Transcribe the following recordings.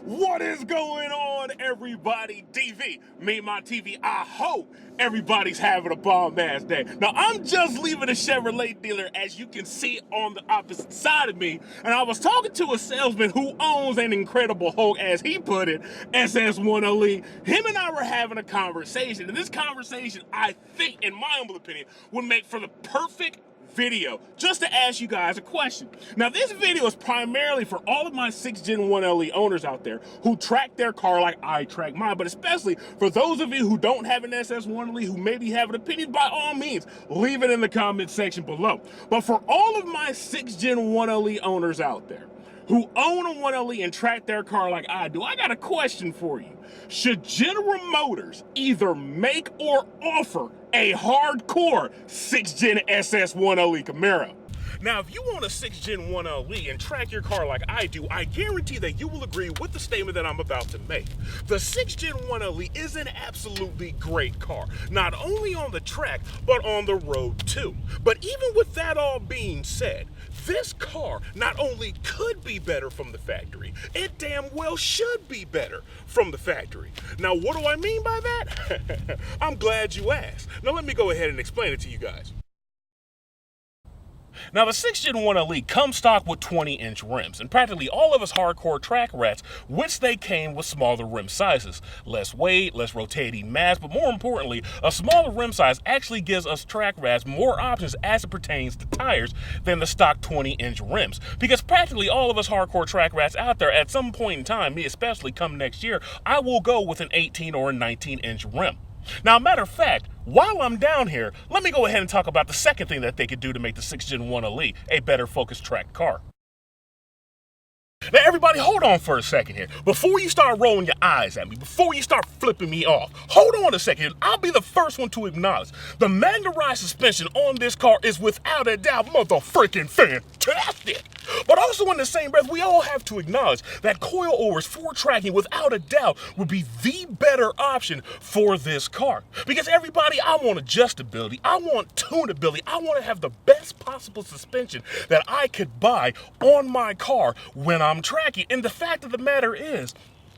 What is going on, everybody? DV, me and my TV. I hope everybody's having a bomb-ass day. Now, I'm just leaving a Chevrolet dealer, as you can see on the opposite side of me, and I was talking to a salesman who owns an Incredible Hulk, as he put it, SS1LE. Him and I were having a conversation, and this conversation, I think, in my humble opinion, would make for the perfect video just to ask you guys a question. Now, this video is primarily for all of my 6th Gen 1LE owners out there who track their car like I track mine, but especially for those of you who don't have an SS1LE, who maybe have an opinion, by all means, leave it in the comment section below. But for all of my 6th Gen 1LE owners out there who own a 1LE and track their car like I do, I got a question for you. Should General Motors either make or offer a hardcore 6th Gen SS1LE Camaro? Now, if you want a 6th Gen 1LE and track your car like I do, I guarantee that you will agree with the statement that I'm about to make. The 6th Gen 1LE is an absolutely great car, not only on the track, but on the road too. But even with that all being said, this car not only could be better from the factory, it damn well should be better from the factory. Now, what do I mean by that? I'm glad you asked. Now, let me go ahead and explain it to you guys. Now, the 6th Gen 1LE comes stock with 20-inch rims, and practically all of us hardcore track rats wish they came with smaller rim sizes. Less weight, less rotating mass, but more importantly, a smaller rim size actually gives us track rats more options as it pertains to tires than the stock 20-inch rims. Because practically all of us hardcore track rats out there, at some point in time, me especially come next year, I will go with an 18 or a 19-inch rim. Now, matter of fact, while I'm down here, let me go ahead and talk about the second thing that they could do to make the 6th Gen 1LE a better focused track car. Now, everybody, hold on for a second here. Before you start rolling your eyes at me, before you start flipping me off, hold on a second. I'll be the first one to acknowledge the magnetized suspension on this car is without a doubt motherfucking fantastic. But also in the same breath, we all have to acknowledge that coil overs for tracking without a doubt would be the better option for this car. Because everybody, I want adjustability, I want tunability, I want to have the best possible suspension that I could buy on my car when I'm tracking. And the fact of the matter is,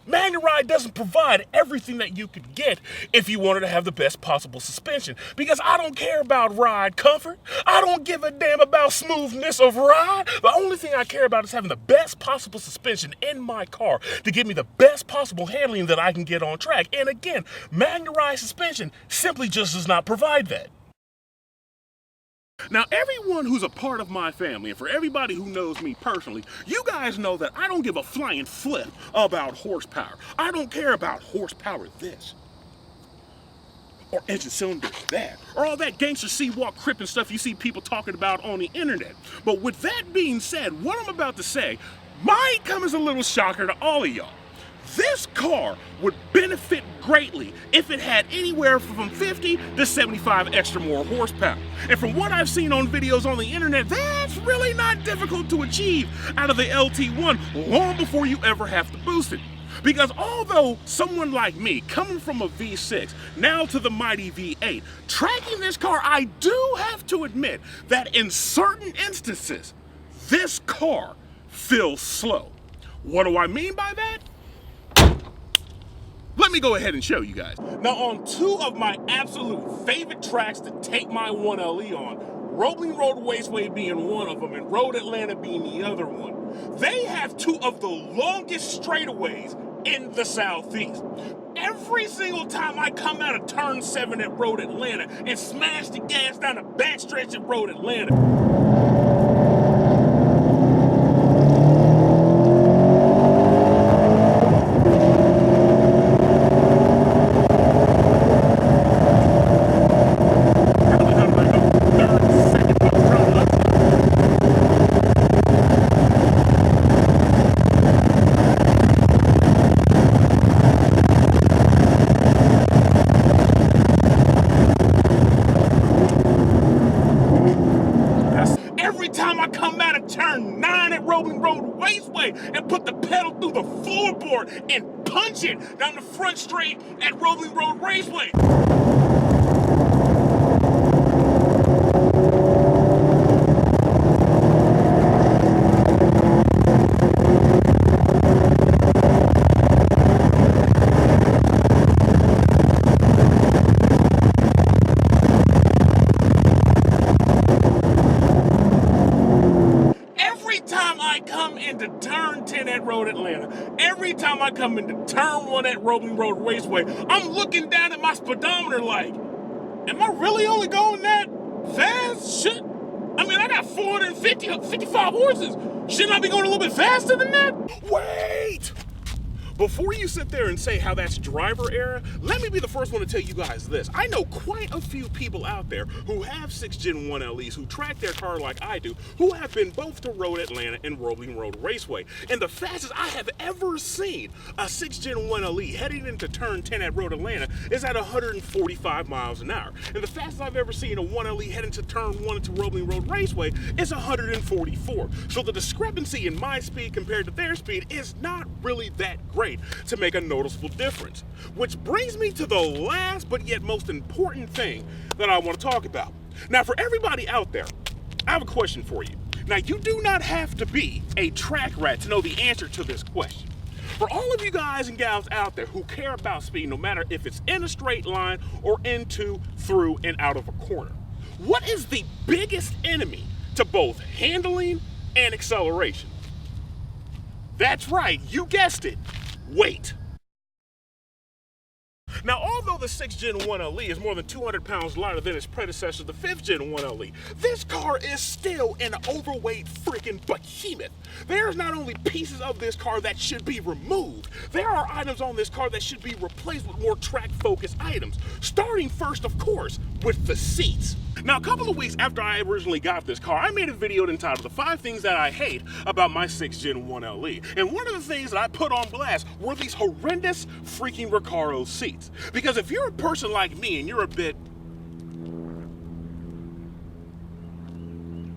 MagneRide doesn't provide everything that you could get if you wanted to have the best possible suspension. Because I don't care about ride comfort. I don't give a damn about smoothness of ride. The only thing I care about is having the best possible suspension in my car to give me the best possible handling that I can get on track. And again, MagneRide suspension simply just does not provide that. Now, everyone who's a part of my family, and for everybody who knows me personally, you guys know that I don't give a flying flip about horsepower. I don't care about horsepower this, or engine cylinder that, or all that gangster C-walk crippin' stuff you see people talking about on the internet. But with that being said, what I'm about to say might come as a little shocker to all of y'all. This car would benefit greatly if it had anywhere from 50 to 75 extra more horsepower. And from what I've seen on videos on the internet, that's really not difficult to achieve out of the LT1 long before you ever have to boost it. Because although someone like me, coming from a V6, now to the mighty V8, tracking this car, I do have to admit that in certain instances, this car feels slow. What do I mean by that? Let me go ahead and show you guys. Now, on two of my absolute favorite tracks to take my 1LE on, Rolling Road Raceway being one of them and Road Atlanta being the other one, they have two of the longest straightaways in the Southeast. Every single time I come out of turn 7 at Road Atlanta and smash the gas down the backstretch at Road Atlanta, turn 9 at Rolling Road Raceway and put the pedal through the floorboard and punch it down the front straight at Rolling Road Raceway. Road, Atlanta, every time I come into turn one at Rolling Road Raceway, I'm looking down at my speedometer like, am I really only going that fast? Shit. I mean, I got 55 horses. Shouldn't I be going a little bit faster than that? Wait! Before you sit there and say how that's driver error, let me be the first one to tell you guys this. I know quite a few people out there who have 6th Gen 1LEs, who track their car like I do, who have been both to Road Atlanta and Rolling Road Raceway. And the fastest I have ever seen a 6th Gen 1LE heading into turn 10 at Road Atlanta is at 145 miles an hour. And the fastest I've ever seen a 1LE heading to turn 1 into Rolling Road Raceway is 144. So the discrepancy in my speed compared to their speed is not really that great to make a noticeable difference. Which brings me to the last but yet most important thing that I want to talk about. Now, for everybody out there, I have a question for you. Now, you do not have to be a track rat to know the answer to this question. For all of you guys and gals out there who care about speed, no matter if it's in a straight line or into, through, and out of a corner, what is the biggest enemy to both handling and acceleration? That's right, you guessed it. Weight. Now, although the 6th Gen 1LE is more than 200 pounds lighter than its predecessor, the 5th Gen 1LE, this car is still an overweight freaking behemoth. There's not only pieces of this car that should be removed, there are items on this car that should be replaced with more track-focused items, starting first, of course, with the seats. Now, a couple of weeks after I originally got this car, I made a video entitled The 5 Things That I Hate About My 6th Gen 1LE. And one of the things that I put on blast were these horrendous freaking Recaro seats. Because if you're a person like me and you're a bit,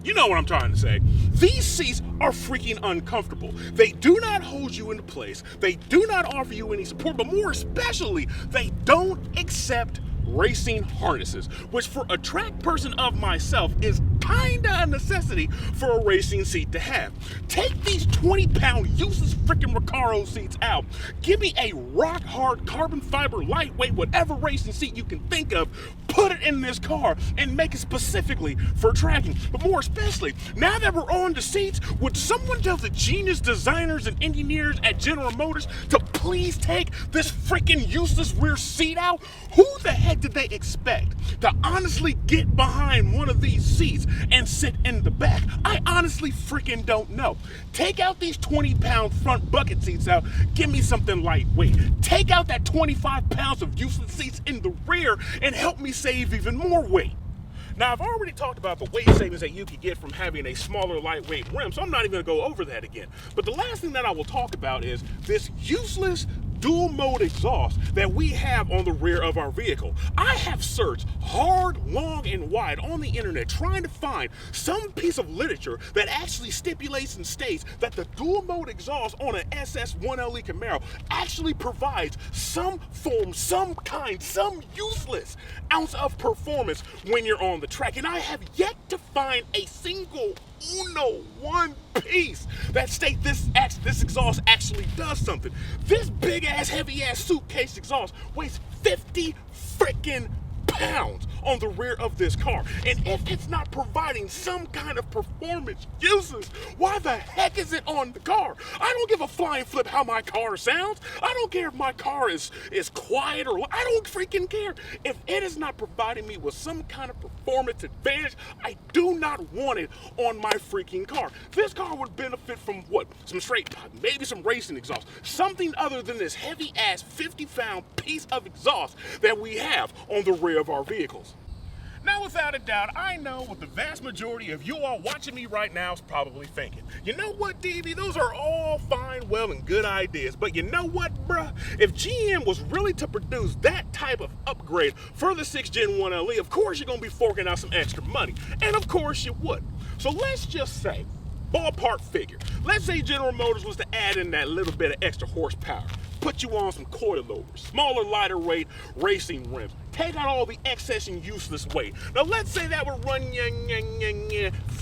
you know what I'm trying to say, these seats are freaking uncomfortable. They do not hold you into place. They do not offer you any support, but more especially, they don't accept racing harnesses, which for a track person of myself is kinda a necessity for a racing seat to have. Take these 20-pound useless freaking Recaro seats out. Give me a rock hard carbon fiber lightweight whatever racing seat you can think of, put it in this car and make it specifically for tracking. But more especially, now that we're on the seats, would someone tell the genius designers and engineers at General Motors to please take this freaking useless rear seat out? Who the heck did they expect to honestly get behind one of these seats and sit in the back? I honestly freaking don't know. Take out these 20-pound front bucket seats out, give me something lightweight. Take out that 25 pounds of useless seats in the rear and help me save even more weight. Now, I've already talked about the weight savings that you could get from having a smaller, lightweight rim, so I'm not even going to go over that again. But the last thing that I will talk about is this useless dual mode exhaust that we have on the rear of our vehicle. I have searched hard, long, and wide on the internet trying to find some piece of literature that actually stipulates and states that the dual mode exhaust on an SS1LE Camaro actually provides some form, some kind, some useless ounce of performance when you're on the track. And I have yet to find a single one piece that states this exhaust actually does something. This big ass, heavy ass suitcase exhaust weighs 50 freaking pounds on the rear of this car. And if it's not providing some kind of performance uses, why the heck is it on the car? I don't give a flying flip how my car sounds. I don't care if my car is quiet or I don't freaking care. If it is not providing me with some kind of performance advantage, I do not want it on my freaking car. This car would benefit from what? Some straight, maybe some racing exhaust. Something other than this heavy ass 50-pound piece of exhaust that we have on the rear of our vehicles. Now, without a doubt, I know what the vast majority of you all watching me right now is probably thinking. You know what, DV? Those are all fine, well, and good ideas. But you know what, bruh? If GM was really to produce that type of upgrade for the 6th Gen 1LE, of course you're going to be forking out some extra money. And of course you would. So let's just say, ballpark figure, let's say General Motors was to add in that little bit of extra horsepower, put you on some coilovers, smaller, lighter weight racing rims, take out all the excess and useless weight. Now let's say that would run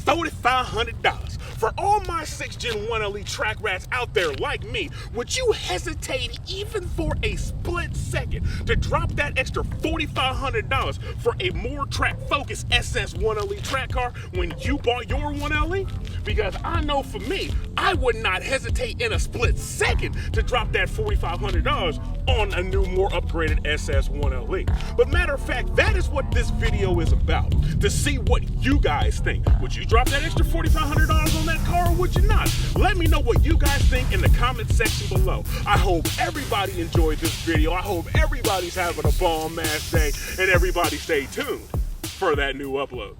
$4,500. For all my 6th Gen 1LE track rats out there like me, would you hesitate even for a split second to drop that extra $4,500 for a more track-focused SS1LE track car when you bought your 1LE? because I know for me, I would not hesitate in a split second to drop that $4,500 on a new, more upgraded SS1LE. But matter of fact, that is what this video is about, to see what you guys think. Would you drop that extra $4,500 on that car, or would you not? Let me know what you guys think in the comment section below. I hope everybody enjoyed this video. I hope everybody's having a bomb ass day, and everybody stay tuned for that new upload.